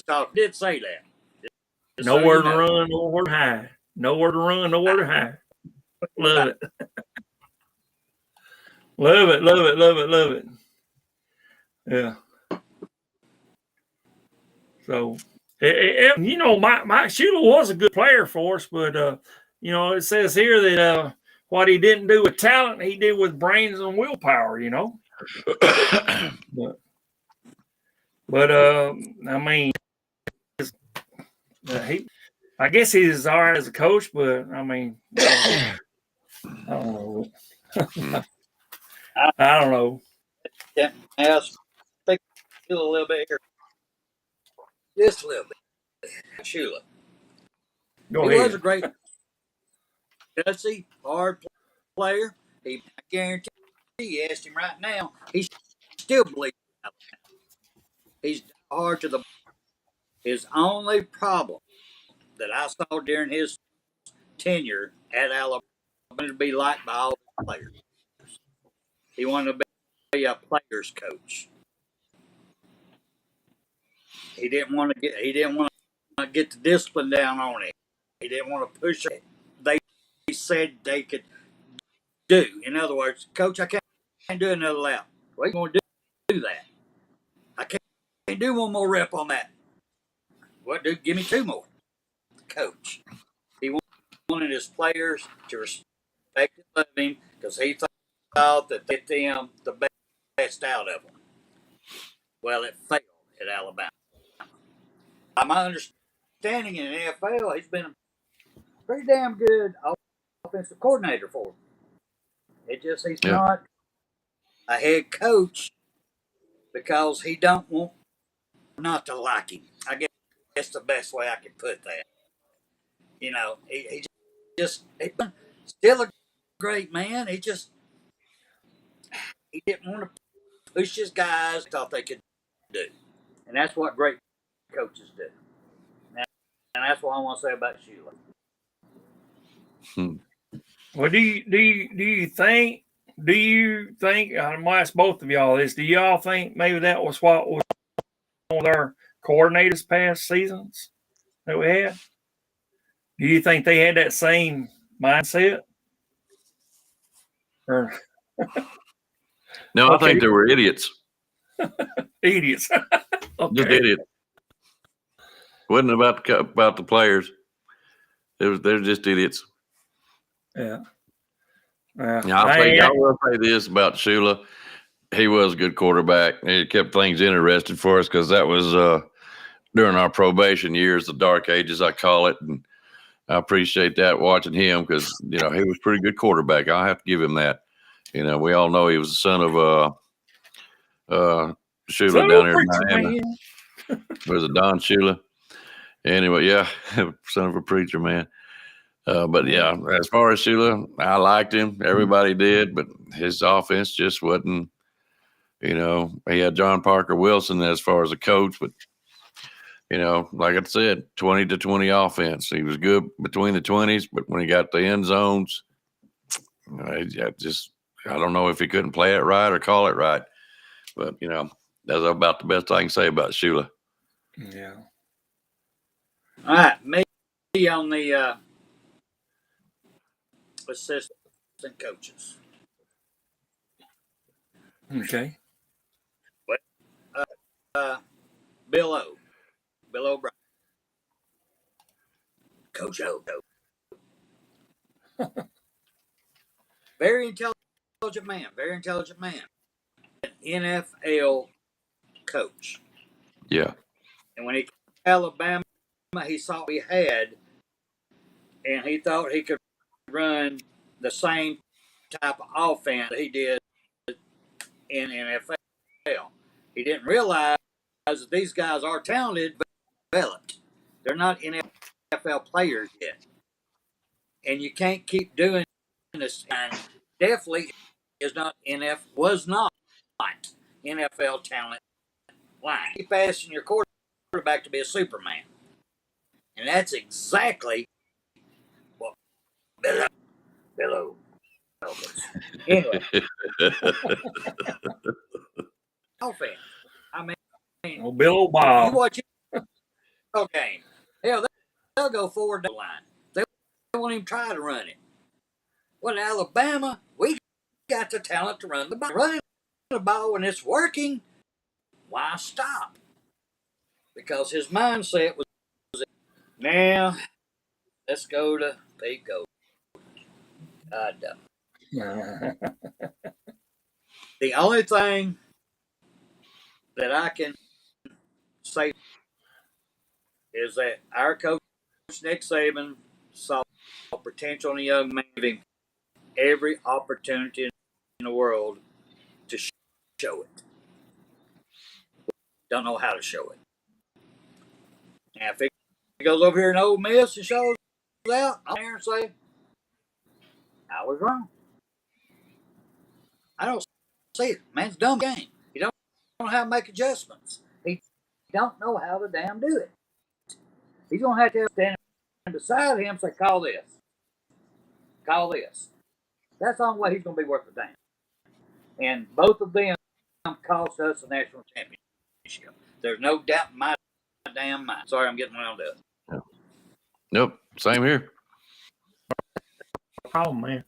talking. Did say that. Just
Nowhere
so
to run, nowhere to hide. Nowhere to run, nowhere to hide. Love it. Love it, love it, love it, love it. Yeah. So, you know, Mike Shula was a good player for us, but, you know, it says here that what he didn't do with talent, he did with brains and willpower, you know. But I mean, I guess he's all right as a coach, but I mean, I don't know. I don't know.
Yeah, I'll speak a little bit here. Just a little bit. Shula.
Go
He
ahead.
was a great, gutsy, hard player. I guarantee you asked him right now, he still believes in Alabama. He's hard to the. His only problem that I saw during his tenure at Alabama to be liked by all the players. He wanted to be a player's coach. He didn't want to get the discipline down on it. He didn't want to push it. They said they could do. In other words, Coach, I can't do another lap. We're going to do that. I can't do one more rep on that. What, dude? Give me two more. Coach. He wanted his players to respect and love him because he thought that they get them the best out of them. Well, it failed at Alabama. My understanding in the NFL, he's been a pretty damn good offensive coordinator for him. He's not a head coach because he don't want not to like him. I guess that's the best way I can put that. You know, he's still a great man. He didn't want to push his guys. Thought they could do, and that's what great coaches do. And that's what I want to say about Shula.
Well, do you think? I'm gonna ask both of y'all this. Do y'all think maybe that was what was with our coordinators past seasons that we had? Do you think they had that same mindset? Or
No, I think they were idiots.
idiots. Okay.
Just idiots. Wasn't about the players. They're just idiots.
Yeah.
I will say this about Shula. He was a good quarterback. He kept things interesting for us because that was during our probation years, the dark ages, I call it. And I appreciate that watching him because, you know, he was a pretty good quarterback. I have to give him that. You know, we all know he was the son of Shula down here in Miami. Was it Don Shula? Anyway, yeah, son of a preacher, man. But yeah, as far as Shula, I liked him. Everybody did, but his offense just wasn't, you know, he had John Parker Wilson as far as a coach, but, you know, like I said, 20 to 20 offense. He was good between the 20s, but when he got the end zones, I don't know if he couldn't play it right or call it right, but that's about the best I can say about Shula.
Yeah.
All right, me on the assistant coaches.
Okay.
Bill O'Brien, Coach O. Very intelligent man. An NFL coach.
Yeah.
And when he came to Alabama, he saw what he had, and he thought he could run the same type of offense he did in NFL. He didn't realize that these guys are talented but developed. They're not NFL players yet. And you can't keep doing this. And definitely was not NFL talent line. Keep asking your quarterback to be a Superman. And that's exactly what Bill Anyway. Offense. I mean,
Well, Bill O'Bob.
you watch your game. Hell, they'll go forward the line. They won't even try to run it. Well, in Alabama, we got the talent to run the ball. Running the ball when it's working, why stop? Because his mindset was, now, let's go to Pete Gold. The only thing that I can say is that our coach, Nick Saban, saw potential in a young man, giving every opportunity in the world to show it. Don't know how to show it. Now, if he goes over here in Ole Miss and shows out, I'm there and say, I was wrong. I don't see it. Man's dumb game. He don't know how to make adjustments. He don't know how to damn do it. He's going to have to stand beside him and say, call this. Call this. That's the only way he's going to be worth the damn. And both of them cost us a national championship. There's no doubt in my damn mind. Sorry, I'm getting wound up.
Nope. Same here.
No problem, man.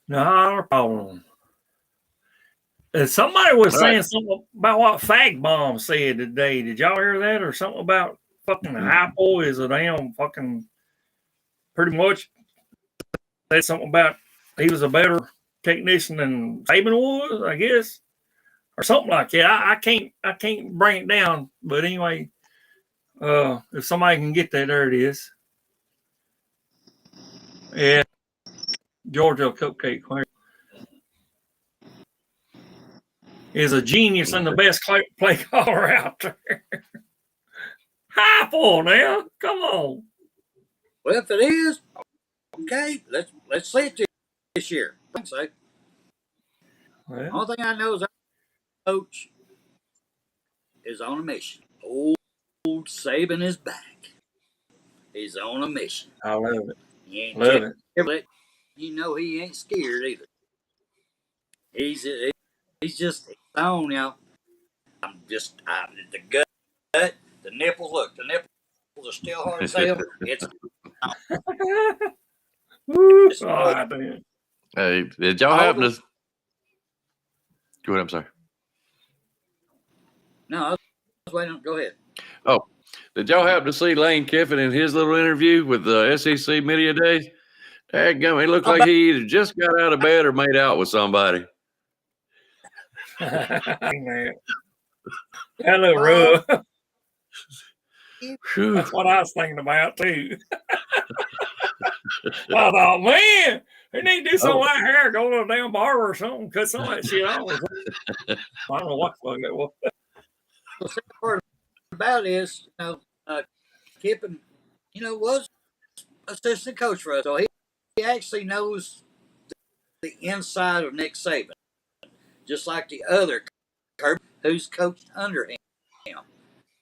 No problem. Somebody was saying something about what Fag Bomb said today. Did y'all hear that? Or something about fucking Apple is a damn fucking pretty much said something about he was a better technician than Saban was, I guess. Or something like that. I can't bring it down. But anyway, if somebody can get that, there it is. Yeah. Georgia Cupcake is a genius and the best play caller out there. Apple now. Come on.
Well, if it is, okay, let's see it this year. I think so.
Well,
The only thing I know is our coach is on a mission. Old Saban is back. He's on a mission.
I love it.
He ain't
Love it.
but you know he ain't scared either. He's just on, y'all. The gut, the nipples. Look, the nipples are still hard as hell. It's
Woo. Oh, man.
Hey, did y'all happen to? Go ahead. I'm sorry.
No, I was waiting. Go ahead.
Oh, did y'all happen to see Lane Kiffin in his little interview with the SEC Media Day? Dadgum, he looked like he either just got out of bed or made out with somebody.
Man. Hello, Ruh. That's what I was thinking about, too. I thought, man, they need to do something like hair, go to a damn barber or something, cut some of that shit off. I don't know what the fuck that was.
The second part about it is, Kiffin, was assistant coach for us. So he actually knows the inside of Nick Saban, just like the other Kirby who's coached under him.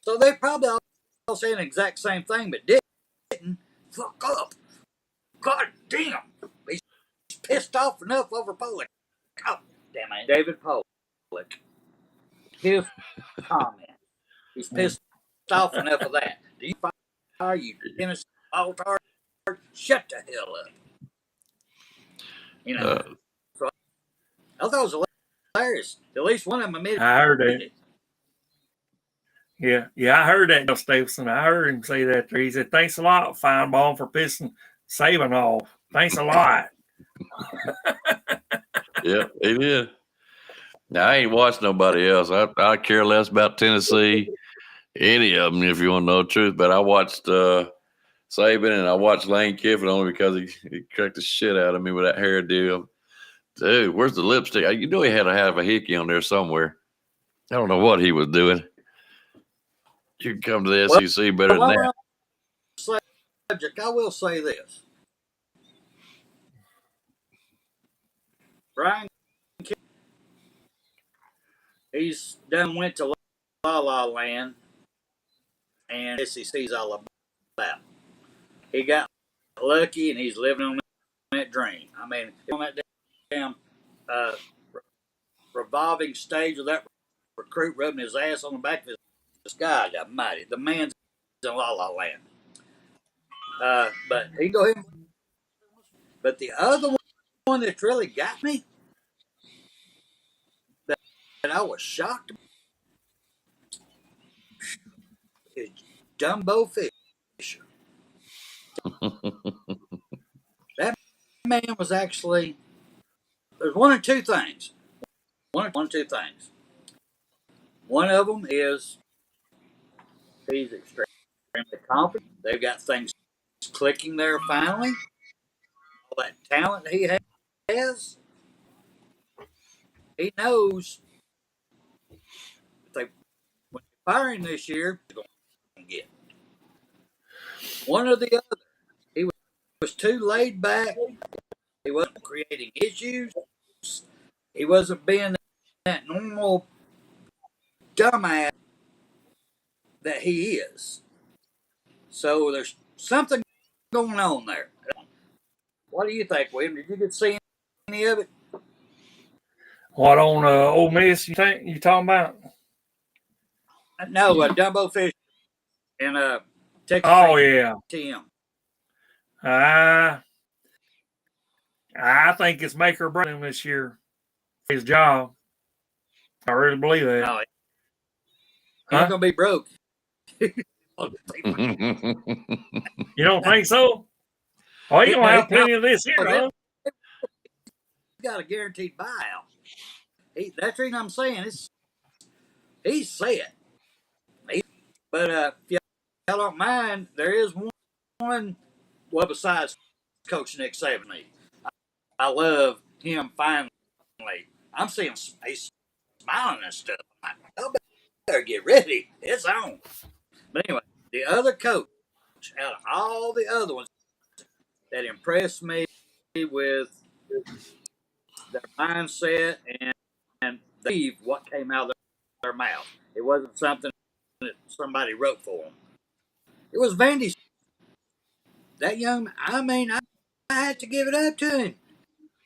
So they probably all saying the exact same thing, but didn't fuck up. God damn. He's pissed off enough over Pollock. Oh, damn it. David Pollock. His comment. He's pissed off enough of that. Do you fire you Tennessee Altard? Shut the hell up. You know. So I thought it was hilarious. At least one of them admitted.
I heard that. Yeah, I heard that, Bill Stevenson. I heard him say that. He said, "Thanks a lot, Feinbaum, for pissing Saban off. Thanks a lot."
Yeah, he did. Now, I ain't watched nobody else. I care less about Tennessee, any of them, if you want to know the truth. But I watched Saban and I watched Lane Kiffin only because he cracked the shit out of me with that hair deal. Dude, where's the lipstick? You know he had to have a hickey on there somewhere. I don't know what he was doing. You can come to the SEC better than that.
Subject, I will say this. Brian, he's done went to La La Land and SEC's all about. He got lucky and he's living on that dream. I mean, on that damn revolving stage with that recruit rubbing his ass on the back of his God almighty. The man's in La La Land. But he go ahead. But the other one that really got me, that I was shocked about, is Jumbo Fisher. That man was actually, there's one or two things. One or two things. One of them is he's extremely confident. They've got things clicking there finally. All that talent he has. He knows if they when they fire him this year, they're going to get one or the other. He was too laid back. He wasn't creating issues. He wasn't being that normal dumbass that he is. So there's something going on there. What do you think, William? Did you get to see any of it?
What on Ole Miss you think you talking about?
No, Dumbo Fish and Texas.
Oh yeah.
TM.
I think it's make or break him this year. His job. I really believe that.
No, he's gonna be broke.
You don't think so? Oh, you gonna have plenty of this here, huh?
He's got a guaranteed buyout. That's the reason I'm saying he's set. But if y'all don't mind, there is one. Well, besides Coach Nick Saban, I love him finally. I'm seeing he's smiling and stuff. I'm like, y'all better get ready. It's on. But anyway, the other coach out of all the other ones that impressed me with their mindset and what came out of their mouth. It wasn't something that somebody wrote for them. It was Vandy. That young, I mean, I had to give it up to him.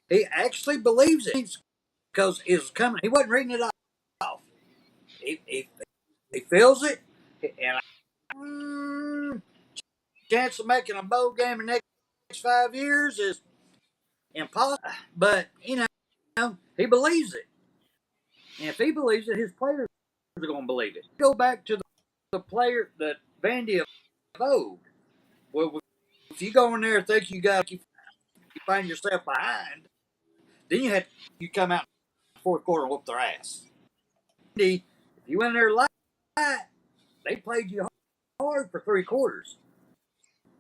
He actually believes it because it's coming. He wasn't reading it off. He feels it, and chance of making a bowl game in the next 5 years is impossible. But you know, he believes it, and if he believes it, his players are going to believe it. Go back to the player that Vandy of old. Well, if you go in there and think you find yourself behind, then you come out in the fourth quarter and whoop their ass. If you went in there light, they played you hard for 3 quarters.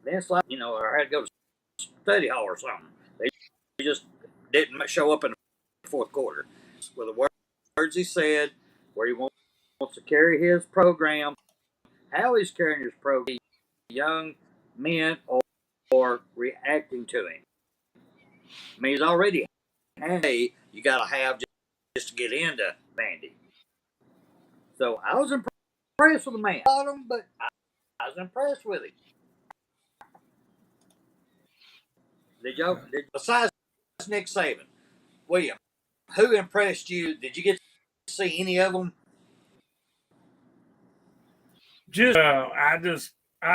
Then it's like, I had to go to study hall or something. They just didn't show up in the fourth quarter. With the words he said, where he wants to carry his program, how he's carrying his program, young men or reacting to him. I mean, he's already you got to have just to get into Vandy. So I was impressed with the man. I him, but I was impressed with him. Besides Nick Saban. William, who impressed you? Did you get to see any of them?
I just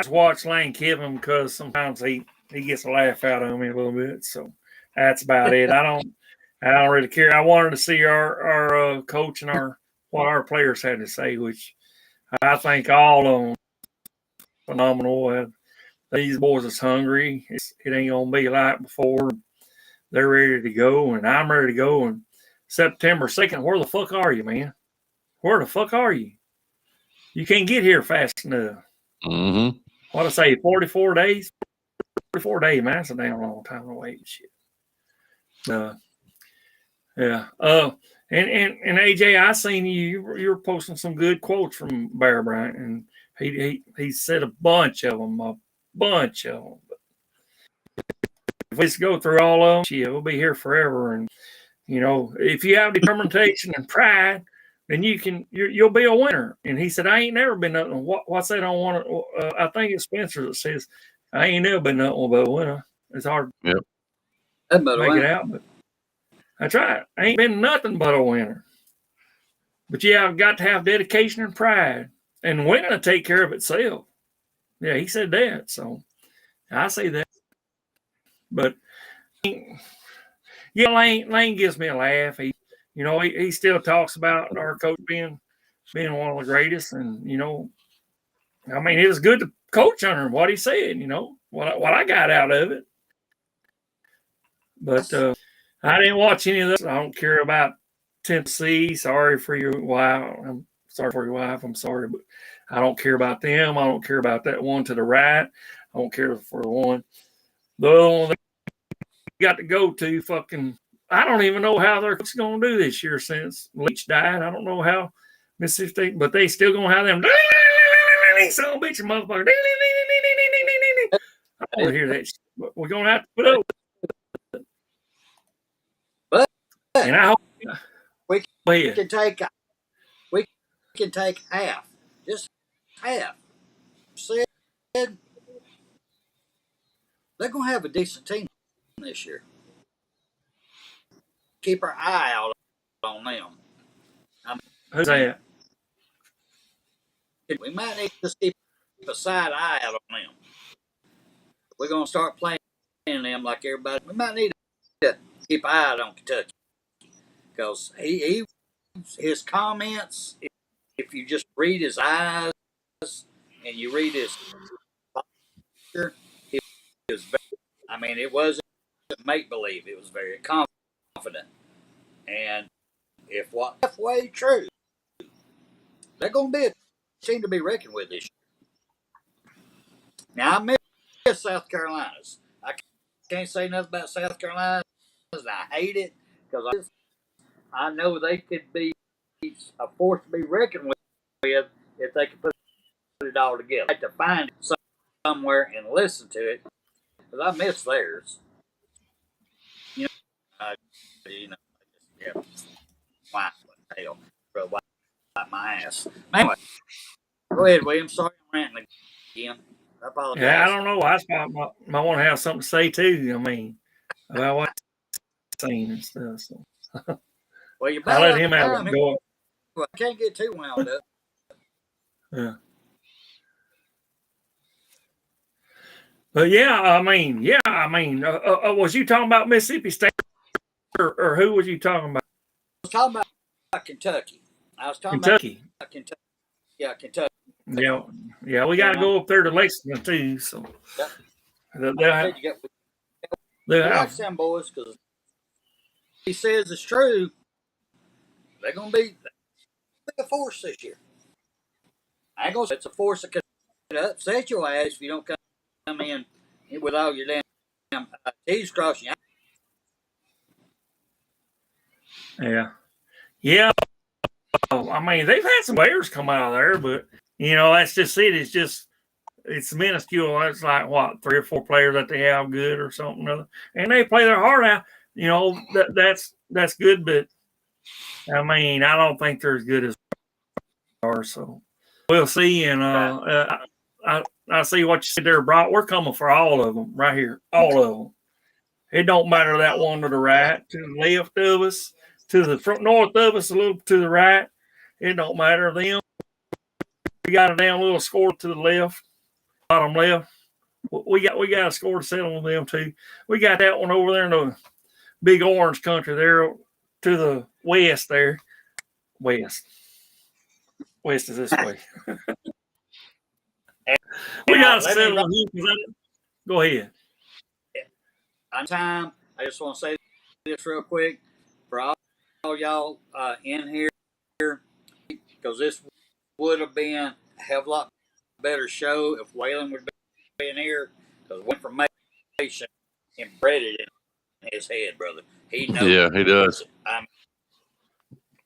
watch Lane Kiffin because sometimes he gets a laugh out of me a little bit. So that's about it. I don't really care. I wanted to see our coach and what our players had to say, which I think all of them phenomenal. These boys is hungry. It ain't gonna be like before. They're ready to go, and I'm ready to go. And September 2nd, where the fuck are you, man? Where the fuck are you? You can't get here fast enough.
Mm-hmm.
What I say, 44 days? 44 days, man. That's a damn long time to wait and shit. Yeah. And AJ, I seen you were posting some good quotes from Bear Bryant, and he said a bunch of them. But if we go through all of them, shit, we'll be here forever. And if you have determination and pride, then you'll be a winner. And he said, I ain't never been nothing. What's that on one? I think it's Spencer that says, I ain't never been nothing but a winner. It's hard to make it out, but that's right. I ain't been nothing but a winner. But yeah, I've got to have dedication and pride, and winning will take care of itself. Yeah, he said that. So I say that. But yeah, Lane gives me a laugh. He still talks about our coach being one of the greatest, and I mean, it was good to coach under him. What he said, what I got out of it. But I didn't watch any of this. I don't care about Tennessee. Sorry for your wife. I'm sorry for your wife. I'm sorry, but I don't care about them. I don't care about that one to the right. I don't care for the one. The other one they got to go to fucking. I don't even know how they're going to do this year since Leach died. I don't know how Mississippi State, but they still going to have them. Son of a bitch, motherfucker. I want to hear that shit. But we're going to have to put up.
But
and I hope
we can take half, just half. Said they're going to have a decent team this year. Keep our eye out on them.
Who's that?
We might need to keep a side eye out on them. We're going to start playing them like everybody. We might need to keep an eye out on Kentucky because his comments. If you just read his eyes and you read his posture, it wasn't make believe. It was very confident. And if what halfway true, they're going to be a team to be reckoned with this year. Now, I miss South Carolina's. I can't say nothing about South Carolina. I hate it because I know they could be a force to be reckoned with if they could put it all together. I have to find it somewhere and listen to it because I miss theirs. Yeah. Why the hell? Wipe my ass. Anyway, go ahead, William. Sorry I'm ranting again. I apologize.
Yeah, I don't know. I might want to have something to say too. I mean, about what I'm saying and stuff. So.
Well, you
I'll let him out. Go.
I can't get too wound up.
Yeah. But I mean, was you talking about Mississippi State, or who was you talking about?
I was talking about Kentucky. I was talking
Kentucky.
About Kentucky. Yeah, Kentucky.
Yeah, we got to go up there to Lexington too. So
they'll watch them boys because he says it's true. They're gonna be a force this year. I ain't gonna say it's a force that could upset your ass if you don't come in with all your damn T's crossing.
Yeah. I mean, they've had some players come out of there, but that's just it. It's minuscule. It's like what 3 or 4 players that they have good or something, and they play their heart out. That's good, but I mean, I don't think they're as good as they are. So we'll see. And I see what you said there, Brock. We're coming for all of them right here, all of them. It don't matter that one to the right, to the left of us, to the front north of us, a little to the right. It don't matter them. We got a damn little score to the left, bottom left. We got a score to settle with them too. We got that one over there in the big orange country there to the west there. West is this way. We got to settle with him. Go ahead.
On time, I just want to say this real quick for all y'all in here, because this would have been a hell of a lot better show if Waylon would have been here, because information embedded in his head, brother. He knows.
Yeah, he does.
I'm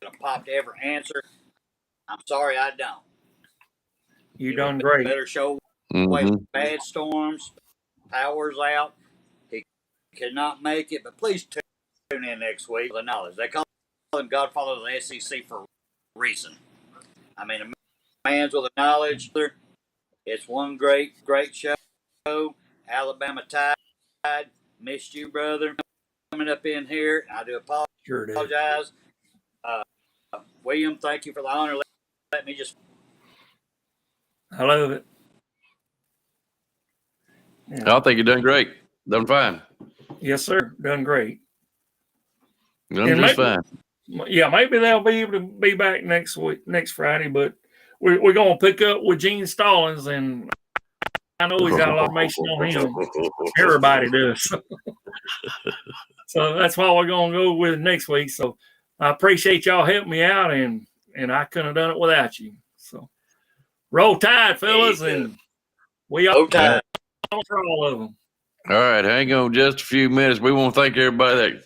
gonna pop to every answer. I'm sorry, I don't.
You done great.
Better show. Bad storms, power's out. He could not make it, but please tune in next week for the knowledge. They call him Godfather of the SEC for a reason. I mean, a man's with the knowledge. It's one great show. Alabama Tide. Missed you, brother. Coming up in here. I do apologize.
Sure did.
William, thank you for the honor. Let me just.
I love it.
Yeah. I think you're doing great. Done fine.
Yes, sir. Done great.
Done just fine.
Yeah, maybe they'll be able to be back next Friday, but we're going to pick up with Gene Stallings, and I know he's got a lot of information on him. Everybody does. So that's why we're going to go with next week. So I appreciate y'all helping me out, and I couldn't have done it without you. So roll Tide, fellas, and we all Tide for all of them.
All right, hang on just a few minutes. We want to thank everybody that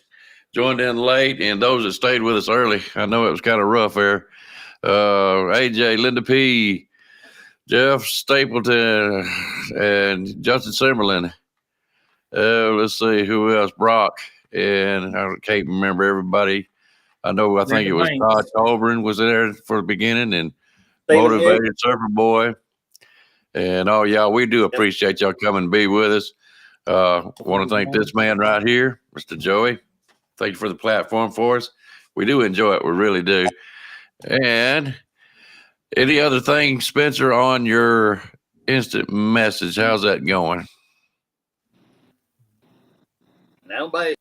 joined in late and those that stayed with us early. I know it was kind of rough there. AJ, Linda P., Jeff Stapleton, and Justin Simmerlin. Let's see who else. Brock, and I can't remember everybody. I think it was Todd Colburn was there for the beginning, and Motivated Surfer Boy. And y'all, we do appreciate y'all coming and be with us. Want to thank this man right here, Mr. Joey. Thank you for the platform for us. We do enjoy it. We really do. And any other thing, Spencer, on your instant message? How's that going?
Nobody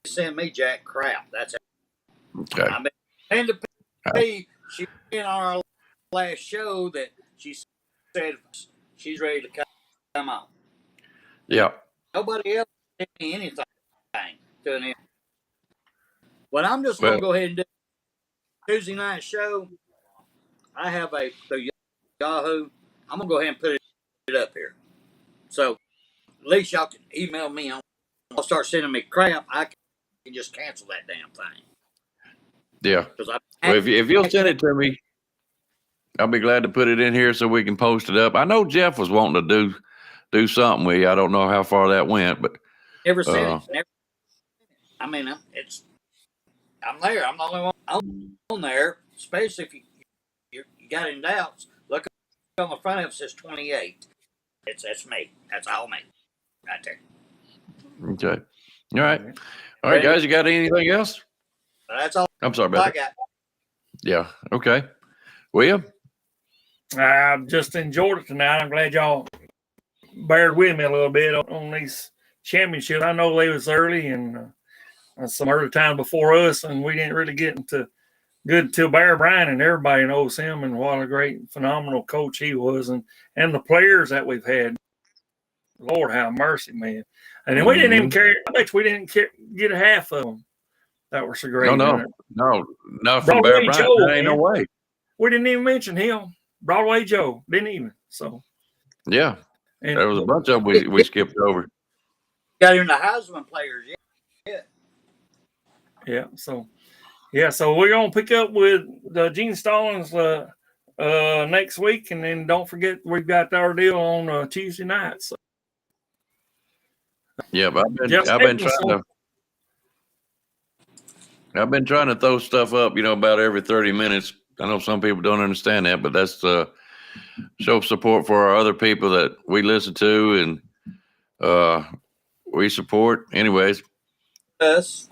send me jack crap. That's it.
Okay.
I mean, Linda P., she in on our last show that she said she's ready to come on.
Yeah.
Nobody else sent me anything to an end. Well, I'm just going to go ahead and do Tuesday night show. I have through Yahoo. I'm going to go ahead and put it up here. So at least y'all can email me. I'll start sending me crap. I can just cancel that damn thing.
Yeah. Well, if you'll send it to me, I'll be glad to put it in here so we can post it up. I know Jeff was wanting to do something with you. I don't know how far that went, but
never said it. I mean, I'm there. I'm the only one on there. Especially if you got any doubts, look on the front of it says 28. That's me. That's all me. Right there.
Okay. All right, guys. You got anything else?
That's all.
I'm sorry about that. Yeah. Okay. William?
I just enjoyed it tonight. I'm glad y'all bared with me a little bit on these championships. I know they was early and some early time before us, and we didn't really get into good until Bear Bryant, and everybody knows him and what a great, phenomenal coach he was, and the players that we've had. Lord have mercy, man. And then we didn't even care. I bet we didn't get a half of them that were so great.
No, not from Bear Bryant.
Joe,
there ain't no way.
We didn't even mention him. Broadway Joe didn't even. So
yeah, and there was a bunch of them we skipped over.
Got in the Heisman players,
yeah. So we're gonna pick up with the Gene Stallings next week, and then don't forget we've got our deal on Tuesday night. So.
Yeah, but I've been trying to throw stuff up, about every 30 minutes. I know some people don't understand that, but that's show support for our other people that we listen to and we support. Anyways,
us.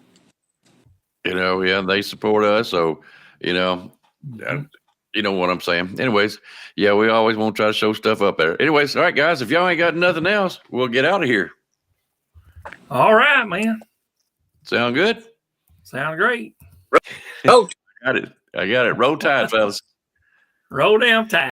Yeah, they support us. So, you know, you know what I'm saying. Anyways, yeah, we always want to try to show stuff up there. Anyways, all right, guys, if y'all ain't got nothing else, we'll get out of here.
All right, man.
Sound good?
Sound great.
Oh,
I got it. Roll Tide, fellas.
Roll down tight.